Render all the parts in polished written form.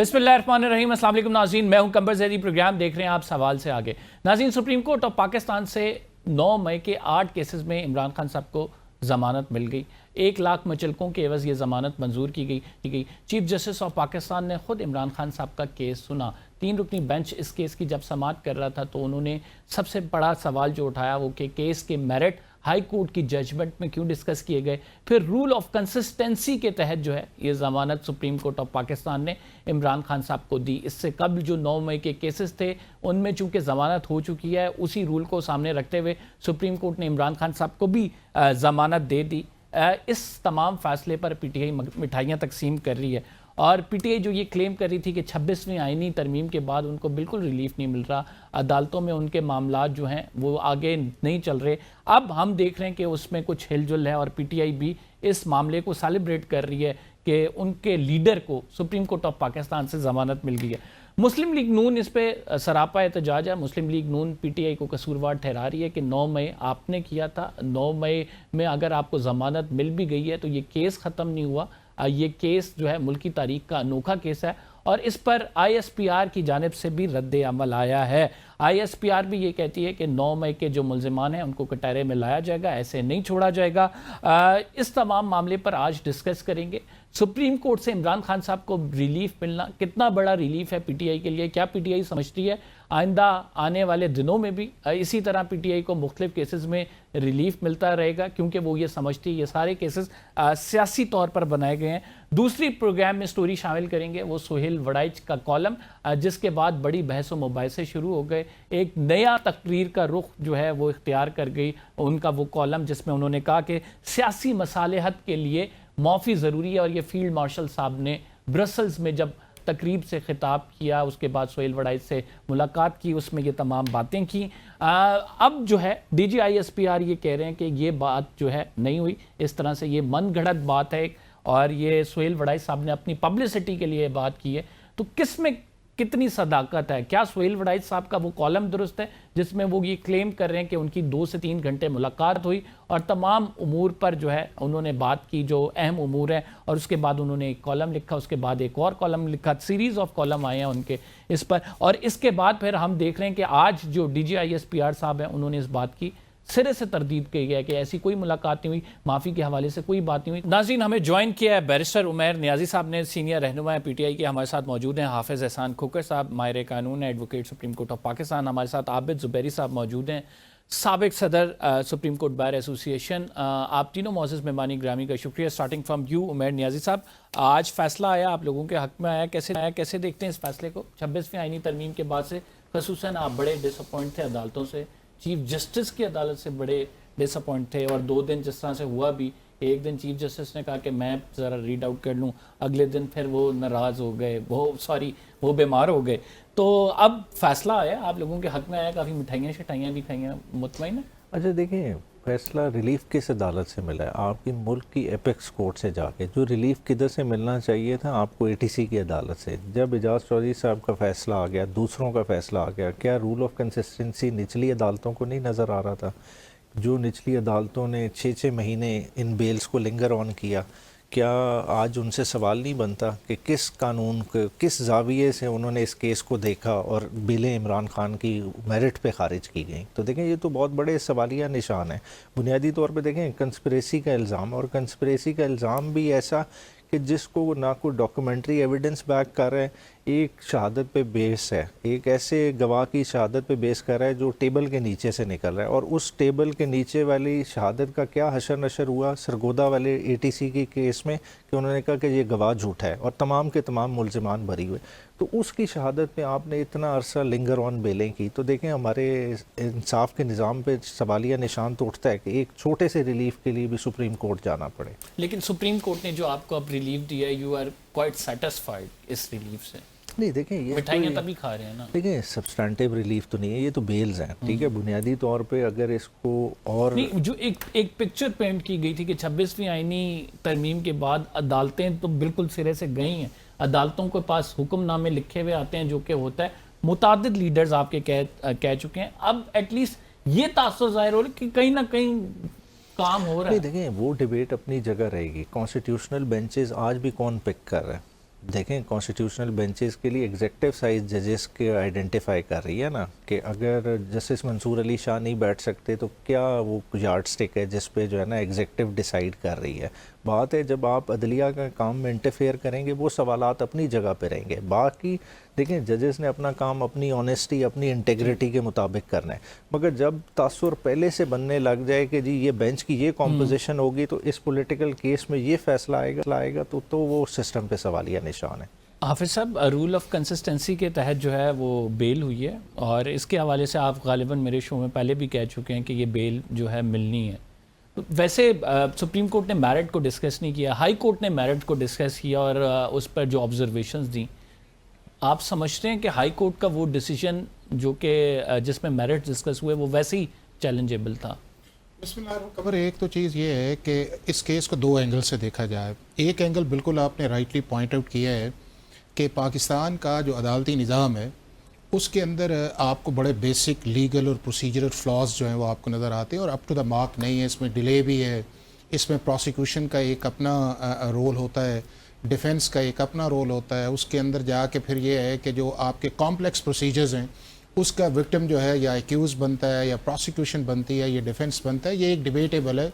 बिस्मिल्लाहिर्रहमानिर्रहीम। अस्सलाम वालेकुम नाज़रीन, मैं हूं कंबर ज़ैदी। प्रोग्राम देख रहे हैं आप सवाल से आगे। नाज़रीन, सुप्रीम कोर्ट ऑफ पाकिस्तान से 9 मई के 8 केसेस में इमरान खान साहब को ज़मानत मिल गई। 1 लाख मुचलकों के एवज़ ये ज़मानत मंजूर की गई। चीफ जस्टिस ऑफ पाकिस्तान ने खुद इमरान खान साहब का केस सुना। 3 रुकनी बेंच इस केस की जब समाअत कर रहा था तो उन्होंने सबसे बड़ा सवाल जो उठाया वो कि केस के मेरिट हाई कोर्ट की जजमेंट में क्यों डिस्कस किए गए। फिर रूल ऑफ कंसिस्टेंसी के तहत जो है ये ज़मानत सुप्रीम कोर्ट ऑफ पाकिस्तान ने इमरान खान साहब को दी। इससे कबल जो 9 मई के केसेस थे उनमें चूंकि ज़मानत हो चुकी है, उसी रूल को सामने रखते हुए सुप्रीम कोर्ट ने इमरान खान साहब को भी ज़मानत दे दी। इस तमाम फैसले पर पीटीआई मिठाइयाँ तकसीम कर रही है और पीटीआई जो ये क्लेम कर रही थी कि 26वीं आईनी तरमीम के बाद उनको बिल्कुल रिलीफ नहीं मिल रहा, अदालतों में उनके मामलात जो हैं वो आगे नहीं चल रहे। अब हम देख रहे हैं कि उसमें कुछ हिलजुल है और पीटीआई भी इस मामले को सेलिब्रेट कर रही है कि उनके लीडर को सुप्रीम कोर्ट ऑफ पाकिस्तान से ज़मानत मिल गई है। मुस्लिम लीग नून इस पे सरापा एहतजाज है। मुस्लिम लीग नून पीटीआई को कसूरवार ठहरा रही है कि 9 मई आपने किया था, 9 मई में अगर आपको ज़मानत मिल भी गई है तो ये केस ख़त्म नहीं हुआ। ये केस जो है मुल्की तारीख का अनोखा केस है और इस पर आईएसपीआर की जानिब से भी रद्द अमल आया है। आईएसपीआर भी ये कहती है कि 9 मई के जो मुल्ज़िमान हैं उनको कटहरे में लाया जाएगा, ऐसे नहीं छोड़ा जाएगा। इस तमाम मामले पर आज डिस्कस करेंगे। सुप्रीम कोर्ट से इमरान खान साहब को रिलीफ मिलना कितना बड़ा रिलीफ है पीटीआई के लिए, क्या पीटीआई समझती है आइंदा आने वाले दिनों में भी इसी तरह पीटीआई को मुख्तलिफ केसेस में रिलीफ मिलता रहेगा, क्योंकि वो ये समझती है ये सारे केसेस सियासी तौर पर बनाए गए हैं। दूसरी प्रोग्राम में स्टोरी शामिल करेंगे वो सोहेल वड़ाइच का कॉलम, जिसके बाद बड़ी बहस व मुबाहिसे शुरू हो गए। एक नया तकरीर का रुख जो है वो इख्तियार कर गई उनका वो कॉलम, जिसमें उन्होंने कहा कि सियासी मसालहत के लिए माफ़ी ज़रूरी है और ये फील्ड मार्शल साहब ने ब्रसल्स में जब तकरीब से खिताब किया, उसके बाद सोहेल वड़ाइच से मुलाकात की, उसमें ये तमाम बातें की। अब जो है DGISPR ये कह रहे हैं कि ये बात जो है नहीं हुई, इस तरह से ये मन गढ़ंत बात है और ये सोहेल वड़ाइच साहब ने अपनी पब्लिसिटी के लिए बात की है। तो किस में कितनी सदाकत है? क्या सोहेल वड़ाइच साहब का वो कॉलम दुरुस्त है जिसमें वो ये क्लेम कर रहे हैं कि उनकी 2 से 3 घंटे मुलाकात हुई और तमाम उमूर पर जो है उन्होंने बात की जो अहम उमूर हैं, और उसके बाद उन्होंने एक कॉलम लिखा, उसके बाद एक और कॉलम लिखा, सीरीज़ ऑफ कॉलम आए हैं उनके इस पर। और इसके बाद फिर हम देख रहे हैं कि आज जो DGISPR साहब हैं उन्होंने इस बात की सिरे से तरदीद की गया कि ऐसी कोई मुलाकात नहीं हुई, माफ़ी के हवाले से कोई बात नहीं हुई। नाज़रीन, हमें ज्वाइन किया है बैरिस्टर उमैर नियाज़ी साहब ने, सीनियर रहनुमा है पीटीआई के, हमारे साथ मौजूद हैं। हाफिज़ एहसान खोकर साहब माहिर कानून है, advocate supreme court of Pakistan. हमारे साथ आबिद ज़ुबैरी साहब मौजूद हैं, साबिक सदर सुप्रीम कोर्ट बार एसोसिएशन। आप तीनों मौजूद मेहमानी ग्रामी का शुक्रिया। Starting from you Umair Niazi साहब, आज फैसला आया, आप लोगों के हक में आया, कैसे देखते हैं इस फैसले को? 26वीं आईनी तरमीम के बाद से ख़ुसूसन आप बड़े डिसअपॉइंट थे अदालतों से, चीफ जस्टिस की अदालत से बड़े डिसअपॉइंट थे और 2 दिन जिस तरह से हुआ भी, एक दिन चीफ जस्टिस ने कहा कि मैं ज़रा रीड आउट कर लूँ, अगले दिन फिर वो नाराज़ हो गए, वो बीमार हो गए। तो अब फैसला आया, आप लोगों के हक में आया, काफ़ी मिठाइयाँ शिठाइयाँ भी खाइयाँ, मुतमईन है? अच्छा देखिए, फैसला रिलीफ किस अदालत से मिला है? आपकी मुल्क की एपेक्स कोर्ट से जाके जो रिलीफ किधर से मिलना चाहिए था आपको, ATC की अदालत से। जब एजाज चौधरी साहब का फ़ैसला आ गया, दूसरों का फ़ैसला आ गया, क्या रूल ऑफ कंसिस्टेंसी निचली अदालतों को नहीं नज़र आ रहा था? जो निचली अदालतों ने 6-6 महीने इन बेल्स को लिंगर ऑन किया, क्या आज उनसे सवाल नहीं बनता कि किस कानून के किस जाविये से उन्होंने इस केस को देखा और बिलें इमरान खान की मेरिट पे खारिज की गई? तो देखें, ये तो बहुत बड़े सवालिया निशान है। बुनियादी तौर पे देखें, कंस्पिरेसी का इल्ज़ाम, और कंस्पिरेसी का इल्ज़ाम भी ऐसा कि जिसको ना कोई डॉक्यूमेंट्री एविडेंस बैक कर रहा है, एक शहादत पे बेस है, एक ऐसे गवाह की शहादत पे बेस कर रहा है जो टेबल के नीचे से निकल रहा है, और उस टेबल के नीचे वाली शहादत का क्या हशर नशर हुआ सरगोदा वाले ATC की केस में कि उन्होंने कहा कि ये गवाह झूठा है और तमाम के तमाम मुल्ज़िमान बरी हुए। तो उसकी शहादत पे आपने इतना अरसा लिंगर ऑन बेलें की, तो देखें हमारे इंसाफ के निज़ाम पे सवालिया निशान तो उठता है कि एक छोटे से रिलीफ के लिए भी सुप्रीम कोर्ट जाना पड़े। लेकिन सुप्रीम कोर्ट ने जो आपको अब रिलीफ दिया है, यू आर क्वाइट सेटिस्फाइड इस रिलीफ से? नहीं, देखें, ये मिठाइयाँ तभी खा रहे हैं ना। देखिए, सब्सटेंटिव रिलीफ तो नहीं है, ये तो बेल्स हैं, ठीक है। बुनियादी तौर पे अगर इसको और नहीं, जो एक पिक्चर पेंट की गई थी कि 26वीं आईनी तरमीम के बाद अदालतें तो बिल्कुल सिरे से गई हैं, अदालतों के पास हुक्मनामे लिखे हुए आते हैं जो कि होता है, मुतादिद लीडर्स आपके कह चुके हैं। अब एटलीस्ट ये तासुर जाहिर हो रहा है कि कहीं ना कहीं काम हो रहा है। नहीं, देखें, वो डिबेट अपनी जगह रहेगी। कॉन्स्टिट्यूशनल बेंचेस आज भी कौन पिक कर रहा है? دیکھیں کانسٹیٹیوشنل بینچز کے لیے ایگزیکٹو سائز ججز کے آئیڈینٹیفائی کر رہی ہے نا کہ اگر جسٹس منصور علی شاہ نہیں بیٹھ سکتے تو کیا وہ یارڈ سٹک ہے جس پہ جو ہے نا ایگزیکٹو ڈیسائیڈ کر رہی ہے. بات ہے جب آپ عدلیہ کا کام میں انٹرفیئر کریں گے وہ سوالات اپنی جگہ پہ رہیں گے. باقی دیکھیں ججز نے اپنا کام اپنی آنیسٹی اپنی انٹیگریٹی کے مطابق کرنا ہے, مگر جب تاثر پہلے سے بننے لگ جائے کہ جی یہ بینچ کی یہ کمپوزیشن ہوگی تو اس پولیٹیکل کیس میں یہ فیصلہ آئے گا تو وہ سسٹم پہ سوالیہ نشان ہے. حافظ صاحب, رول آف کنسسٹنسی کے تحت جو ہے وہ بیل ہوئی ہے, اور اس کے حوالے سے آپ غالباً میرے شو میں پہلے بھی کہہ چکے ہیں کہ یہ بیل جو ہے ملنی ہے. ویسے سپریم کورٹ نے میرٹ کو ڈسکس نہیں کیا, ہائی کورٹ نے میرٹ کو ڈسکس کیا اور اس پر جو آبزرویشنز دیں, آپ سمجھتے ہیں کہ ہائی کورٹ کا وہ ڈیسیجن جو کہ جس میں میرٹ ڈسکس ہوئے وہ ویسے ہی چیلنجیبل تھا؟ بسم اللہ الرحمن الرحیم. ایک تو چیز یہ ہے کہ اس کیس کو دو اینگل سے دیکھا جائے. ایک اینگل بالکل آپ نے رائٹلی پوائنٹ آؤٹ کیا ہے کہ پاکستان کا جو عدالتی نظام ہے اس کے اندر آپ کو بڑے بیسک لیگل اور پروسیجرل فلاز جو ہیں وہ آپ کو نظر آتے ہیں اور اپ ٹو دا مارک نہیں ہے. اس میں ڈیلے بھی ہے, اس میں پروسیکیوشن کا ایک اپنا رول ہوتا ہے, ڈیفنس کا ایک اپنا رول ہوتا ہے. اس کے اندر جا کے پھر یہ ہے کہ جو آپ کے کمپلیکس پروسیجرز ہیں اس کا وکٹم جو ہے یا ایکیوز بنتا ہے یا پروسیکیوشن بنتی ہے یا ڈیفنس بنتا ہے, یہ ایک ڈیبیٹیبل ہے.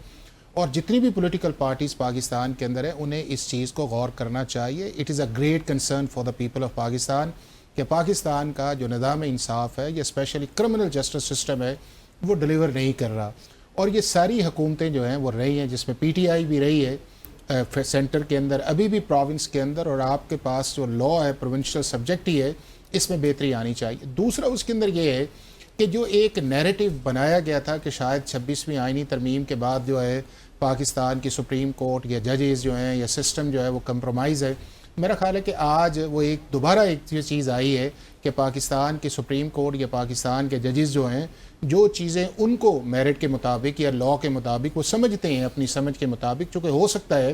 اور جتنی بھی پولیٹیکل پارٹیز پاکستان کے اندر ہیں انہیں اس چیز کو غور کرنا چاہیے. It is a great concern for the people of Pakistan کہ پاکستان کا جو نظام انصاف ہے یا اسپیشلی کرمنل جسٹس سسٹم ہے وہ ڈلیور نہیں کر رہا. اور یہ ساری حکومتیں جو ہیں وہ رہی ہیں, جس میں پی ٹی آئی بھی رہی ہے سینٹر کے اندر, ابھی بھی پروونس کے اندر, اور آپ کے پاس جو لا ہے پروونشل سبجیکٹ ہی ہے, اس میں بہتری آنی چاہیے. دوسرا اس کے اندر یہ ہے کہ جو ایک نیریٹو بنایا گیا تھا کہ شاید 26ویں آئینی ترمیم کے بعد جو ہے پاکستان کی سپریم کورٹ یا ججز جو ہیں یا سسٹم جو ہے وہ کمپرومائز ہے. میرا خیال ہے کہ آج وہ دوبارہ ایک چیز آئی ہے کہ پاکستان کی سپریم کورٹ یا پاکستان کے ججز جو ہیں جو چیزیں ان کو میرٹ کے مطابق یا لا کے مطابق وہ سمجھتے ہیں اپنی سمجھ کے مطابق, چونکہ ہو سکتا ہے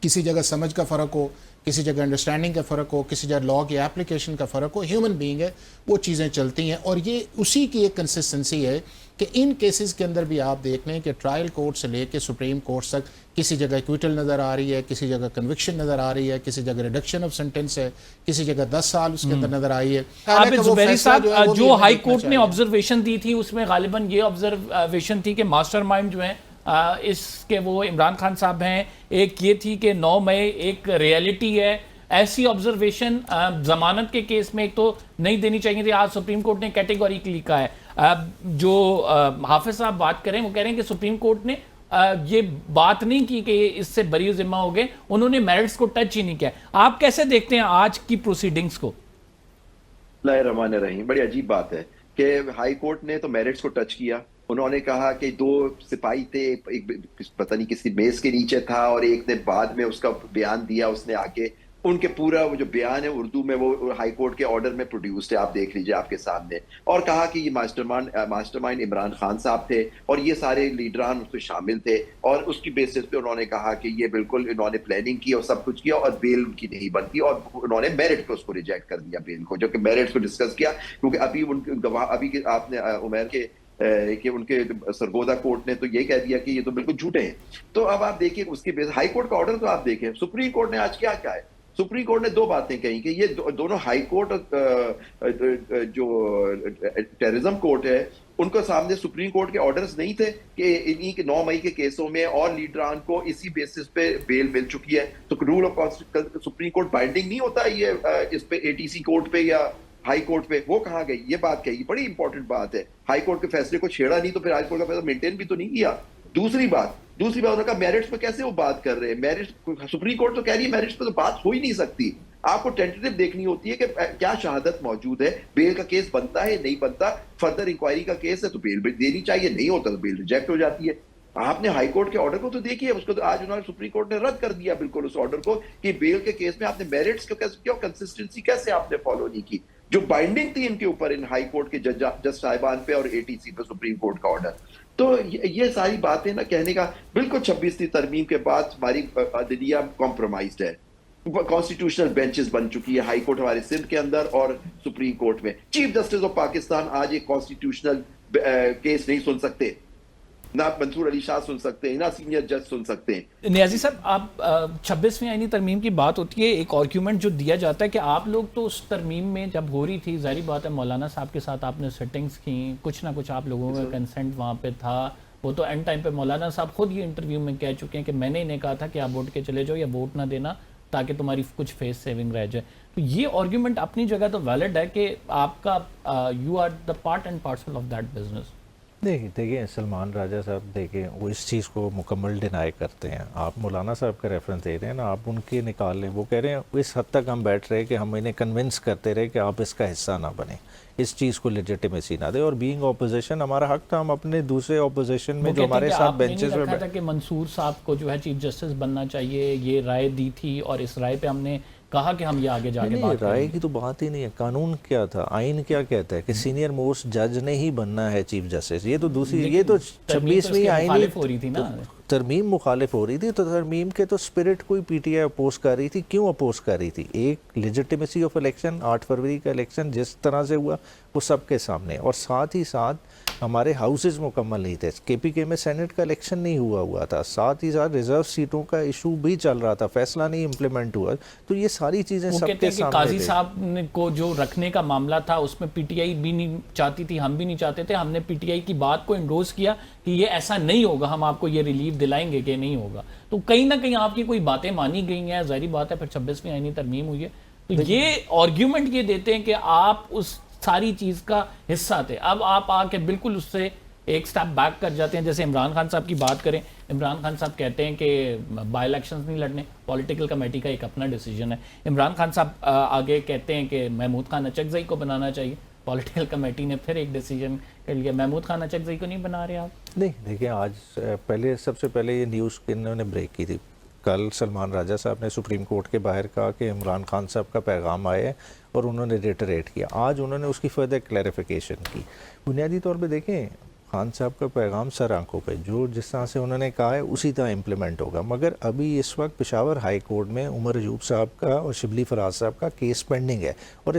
کسی جگہ سمجھ کا فرق ہو, کسی جگہ انڈرسٹینڈنگ کا فرق ہو, کسی جگہ لا کی اپلیکیشن کا فرق ہو, ہیومن بینگ ہے, وہ چیزیں چلتی ہیں. اور یہ اسی کی ایک کنسسٹنسی ہے کہ ان کیسز کے اندر بھی آپ دیکھ لیں کہ ٹرائل کورٹ سے لے کے سپریم کورٹ تک کسی جگہ ایکویٹل نظر آ رہی ہے, کسی جگہ کنوکشن نظر آ رہی ہے, کسی جگہ ریڈکشن آف سینٹنس ہے, کسی جگہ 10 سال اس کے اندر نظر آئی ہے. عابد زبیری صاحب, جو ہائی کورٹ نے آبزرویشن دی تھی اس میں غالباً یہ آبزرویشن تھی کہ ماسٹر مائنڈ جو ہیں اس کے وہ عمران خان صاحب ہیں. ایک یہ تھی کہ 9 مئی ایک ریئلٹی ہے. ایسی آبزرویشن ضمانت کے کیس میں ایک تو نہیں دینی چاہیے تھی. آج سپریم کورٹ نے کیٹیگوریکلی کہا ہے. جو حافظ صاحب بات کریں وہ کہہ رہے ہیں کہ سپریم کورٹ نے یہ بات نہیں کی کہ اس سے بری ذمہ ہو گئے, انہوں نے میرٹس کو ٹچ ہی نہیں کیا. آپ کیسے دیکھتے ہیں آج کی پروسیڈنگز کو؟ بسم اللہ الرحمن الرحیم. بڑی عجیب بات ہے کہ ہائی کورٹ نے تو میرٹس کو ٹچ کیا. انہوں نے کہا کہ 2 سپاہی تھے, ایک پتہ نہیں کسی میز کے نیچے تھا اور ایک نے بعد میں اس کا بیان دیا. اس نے آگے ان کے پورا وہ جو بیان ہے اردو میں وہ ہائی کورٹ کے آرڈر میں پروڈیوسڈ ہے, آپ دیکھ لیجئے آپ کے سامنے. اور کہا کہ یہ ماسٹر مائنڈ عمران خان صاحب تھے اور یہ سارے لیڈران اس میں شامل تھے, اور اس کی بیسس پہ انہوں نے کہا کہ یہ بالکل انہوں نے پلاننگ کی اور سب کچھ کیا اور بیل ان کی نہیں بنتی, اور انہوں نے میرٹ کو اس کو ریجیکٹ کر دیا بیل کو, جو کہ میرٹ کو ڈسکس کیا. کیونکہ ابھی ان گواہ ابھی آپ نے عمیر کے کہ ان کے سرگودا کورٹ نے تو یہ کہہ دیا کہ یہ تو بالکل جھوٹے ہیں. تو اب آپ دیکھیں اس کی بیس ہائی کورٹ کا آرڈر تو آپ دیکھیں. سپریم کورٹ نے آج کیا ہے, سپریم کورٹ نے 2 باتیں کہیں کہ یہ دونوں ہائی کورٹ جو ٹیررزم کورٹ ہے ان کو سامنے سپریم کورٹ کے آرڈرز نہیں تھے کہ انہی کے 9 مئی کے کیسوں میں اور لیڈران کو اسی بیسس پہ بیل مل چکی ہے. تو rule of Supreme Court binding نہیں ہوتا یہ اس پہ اے ٹی سی کورٹ پہ یا ہائی کورٹ پہ. وہ کہاں گئی یہ بات کہی, بڑی امپورٹنٹ بات ہے. ہائی کورٹ کے فیصلے کو چھیڑا نہیں تو پھر ہائی کورٹ کا فیصلہ مینٹین بھی تو نہیں کیا. دوسری بات انہوں نے کہا میرٹس پہ کیسے وہ بات کر رہے ہیں. میرٹس سپریم کورٹ تو کہہ رہی ہے میرٹس پہ تو بات ہو ہی نہیں سکتی. آپ کو ٹینٹیٹو دیکھنی ہوتی ہے کہ کیا شہادت موجود ہے, بیل کا کیس بنتا ہے نہیں بنتا, فردر انکوائری کا کیس ہے تو بیل دینی چاہیے, نہیں ہوتا تو بیل ریجیکٹ ہو جاتی ہے. آپ نے ہائی کورٹ کے آرڈر کو تو دیکھیے, اس کو تو آج انہوں نے سپریم کورٹ نے رد کر دیا بالکل اس آرڈر کو کہ بیل کے کیس میں آپ نے میرٹس کیوں کنسسٹنسی کیسے آپ نے فالو نہیں کی, جو بائنڈنگ تھی ان کے اوپر ان ہائی کورٹ کے جج صاحبان پہ اور اے ٹی سی پہ سپریم کورٹ کا آرڈر. تو یہ ساری باتیں نا کہنے کا بالکل 26ویں ترمیم کے بعد ہماری عدلیہ کمپرومائزڈ ہے. کانسٹیٹیوشنل بینچز بن چکی ہے ہائی کورٹ ہمارے سندھ کے اندر اور سپریم کورٹ میں. چیف جسٹس آف پاکستان آج ایک کانسٹیٹیوشنل کیس نہیں سن سکتے. ना मंसूर अली शाह सुन सकते हैं, ना सीनियर जज सुन सकते हैं। नियाजी साहब, आप 26वीं आईनी तरमीम की बात होती है, एक आर्ग्यूमेंट जो दिया जाता है कि आप लोग तो उस तरमीम में जब हो रही थी, ज़ाहिर बात है मौलाना साहब के साथ आपने सेटिंग्स की, कुछ ना कुछ आप लोगों का कंसेंट वहाँ पे था। वो तो एंड टाइम पे मौलाना साहब खुद ये इंटरव्यू में कह चुके हैं कि मैंने इन्हें कहा था कि आप वोट के चले जाओ या वोट ना देना ताकि तुम्हारी कुछ फेस सेविंग रह जाए। तो ये आर्ग्यूमेंट अपनी जगह तो वैलिड है कि आपका you are the part and parcel of that business. नहीं देखिए, सलमान राजा साहब देखिए वो इस चीज़ को मुकम्मल डिनाई करते हैं। आप मौलाना साहब का रेफरेंस दे रहे हैं ना, आप उनके निकाल लें। वो कह रहे हैं इस हद तक हम बैठ रहे कि हम इन्हें कन्विंस करते रहे कि आप इसका हिस्सा ना बने, इस चीज़ को लेजिटिमेसी ना दे। और बीइंग ऑपोजिशन हमारा हक था, हम अपने दूसरे ऑपोजिशन में जो हमारे साथ बेंचेस में था कि मंसूर साहब को जो है चीफ जस्टिस बनना चाहिए, ये राय दी थी और इस राय पे हमने कहा कि हम ये आगे जाके नहीं, बात राय की तो बात ही नहीं है। कानून क्या था, आइन क्या कहता है कि सीनियर मोस्ट जज ने ही बनना है चीफ जस्टिस। ये तो दूसरी, ये तो 26वीं आईनी हो रही थी ना, तरमीम मुखालिफ हो रही थी। तो तरमीम के तो स्पिरिट कोई पीटीआई अपोज कर रही थी। क्यों अपोज कर रही थी? एक लेजिटिमेसी ऑफ इलेक्शन, 8 फरवरी का इलेक्शन जिस तरह से हुआ वो सबके सामने, और साथ ही साथ हमारे हाउसेज मुकम्मल नहीं थे। केपीके में सेनेट का इलेक्शन नहीं हुआ था, साथ ही साथ रिजर्व सीटों का इशू भी चल रहा था, फैसला नहीं इम्प्लीमेंट हुआ। तो ये सारी चीज़ें सबके सामने काजी साहब को जो रखने का मामला था उसमें पीटीआई भी नहीं चाहती थी, हम भी नहीं चाहते थे। हमने पीटीआई की बात को इंडोर्स किया कि ये ऐसा नहीं होगा, हम आपको ये रिलीफ दिलाएंगे कि नहीं होगा। तो कहीं ना कहीं आपकी कोई बातें मानी गई हैं, ज़ाहिर बात है फिर 26वीं आईनी तरमीम हुई है। तो ये आर्ग्यूमेंट ये देते हैं कि आप उस सारी चीज़ का हिस्सा थे, अब आप आके बिल्कुल उससे एक स्टेप बैक कर जाते हैं। जैसे इमरान खान साहब की बात करें, इमरान खान साहब कहते हैं कि बाई इलेक्शंस नहीं लड़ने, पॉलिटिकल कमेटी का एक अपना डिसीजन है। इमरान खान साहब आगे कहते हैं कि महमूद खान अचकज़ई को बनाना चाहिए, पॉलिटिकल कमेटी ने फिर एक डिसीजन कर लिया। महमूद खान अचकज़ई को नहीं बना रहे आप? नहीं देखिए, आज पहले सबसे पहले ये न्यूज़ इन्होंने ब्रेक की थी। कल सलमान राजा साहब ने सुप्रीम कोर्ट के बाहर कहा कि इमरान खान साहब का पैगाम आया है और उन्होंने रिटरेट किया। आज उन्होंने उसकी फर्दर क्लैरिफिकेशन की। बुनियादी तौर पे देखें, खान साहब का पैगाम सर आंखों पे, जो जिस तरह से उन्होंने कहा है उसी तरह इम्प्लीमेंट होगा। मगर अभी इस वक्त पेशावर हाई कोर्ट में उमर अयूब साहब का और शिबली फराज साहब का केस पेंडिंग है और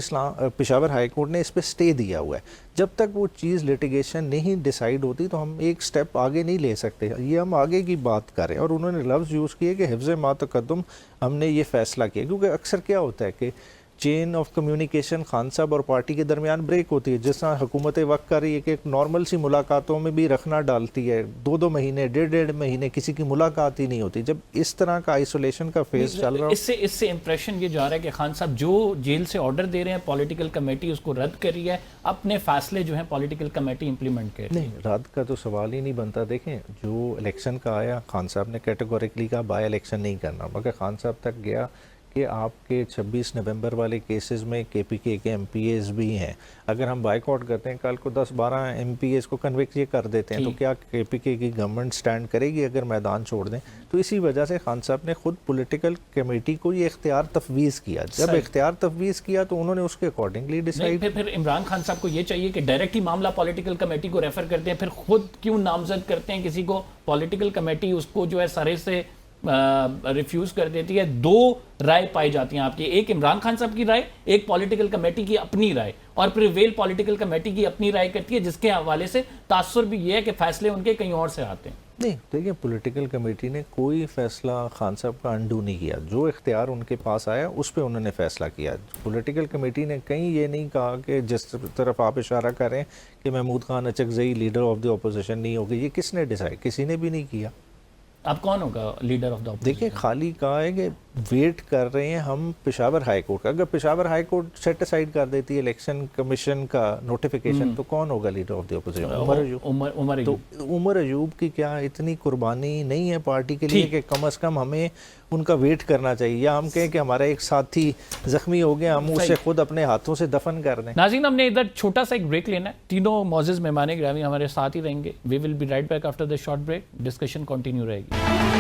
पेशावर हाई कोर्ट ने इस पर स्टे दिया हुआ है। जब तक वो चीज़ लिटिगेशन नहीं डिसाइड होती तो हम एक स्टेप आगे नहीं ले सकते। ये हम आगे की बात करें, और उन्होंने लफ्ज़ यूज़ किए कि हिफ्ज़ मा तक़द्दुम, हमने ये फ़ैसला किया। क्योंकि अक्सर क्या होता है कि चेन ऑफ कम्युनिकेशन खान साहब और पार्टी के दरमियान ब्रेक होती है। जिस तरह हुकूमत वक्त कर रही है कि एक नॉर्मल सी मुलाकातों में भी रखना डालती है, 2-2 महीने, 1.5 महीने किसी की मुलाकात ही नहीं होती। जब इस तरह का आइसोलेशन का फेज चल रहा है, इससे इंप्रेशन ये जा रहा है कि खान साहब जो जेल से ऑर्डर दे रहे हैं, पॉलिटिकल कमेटी उसको रद्द कर रही है, अपने फैसले जो हैं पॉलिटिकल कमेटी इंप्लीमेंट कर रही है। नहीं, रद्द का तो सवाल ही नहीं बनता। देखें, जो इलेक्शन का आया, खान साहब ने कैटेगोरिकली कहा बाय इलेक्शन नहीं करना, मगर खान साहब तक गया कि आपके 26 नवंबर वाले केसेस में केपीके के एमपीएस भी हैं। अगर हम बाइकआउट करते हैं, कल को 10-12 एमपीएस को कन्विक्ट ये कर देते हैं, तो क्या केपीके की गवर्नमेंट स्टैंड करेगी अगर मैदान छोड़ दें? तो इसी वजह से खान साहब ने खुद पॉलिटिकल कमेटी को ये इख्तियार तफवीज़ किया। जब इख्तियार तफवीज़ किया तो उन्होंने उसके अकॉर्डिंगली डिसाइड। फिर इमरान खान साहब को ये चाहिए कि डायरेक्ट ही मामला पॉलिटिकल कमेटी को रेफर करते हैं, फिर खुद क्यों नामजद करते हैं किसी को? पॉलिटिकल कमेटी उसको जो है सारे से रिफ्यूज कर देती है। 2 राय पाई जाती हैं आपकी, एक इमरान खान साहब की राय, एक पॉलिटिकल कमेटी की अपनी राय, और प्रिवेल पॉलिटिकल कमेटी की अपनी राय करती है, जिसके हवाले से तासुर भी ये है कि फैसले उनके कहीं और से आते हैं। नहीं देखिए, पॉलिटिकल कमेटी ने कोई फैसला खान साहब का अंडू नहीं किया। जो इख्तियार उनके पास आया उस पर उन्होंने फैसला किया। पॉलिटिकल कमेटी ने कहीं ये नहीं कहा कि जिस तरफ आप इशारा करें कि Mahmood Khan Achakzai leader of the opposition नहीं होगी। ये किसने डिसाइड? किसी ने भी नहीं किया। अब कौन होगा लीडर ऑफ द ऑपोजिशन? देखिए, खाली कहा है कि वेट कर रहे हैं हम पेशावर हाई कोर्ट का। अगर Peshawar high court set aside कर देती है इलेक्शन कमीशन का नोटिफिकेशन, तो कौन होगा leader of the opposition? Umar Ayub. तो उमर अयूब की क्या इतनी कुर्बानी नहीं है पार्टी के लिए कि कम से कम हमें उनका वेट करना चाहिए? या हम कहें कि हमारा एक साथी जख्मी हो गया, हम उसे खुद अपने हाथों से दफन कर दें? नाज़रीन, हमने इधर छोटा सा एक ब्रेक लेना है। तीनों मौजूद मेहमान गिरामी हमारे साथ ही रहेंगे। We will be right back after the short break. Discussion continue रहेगी।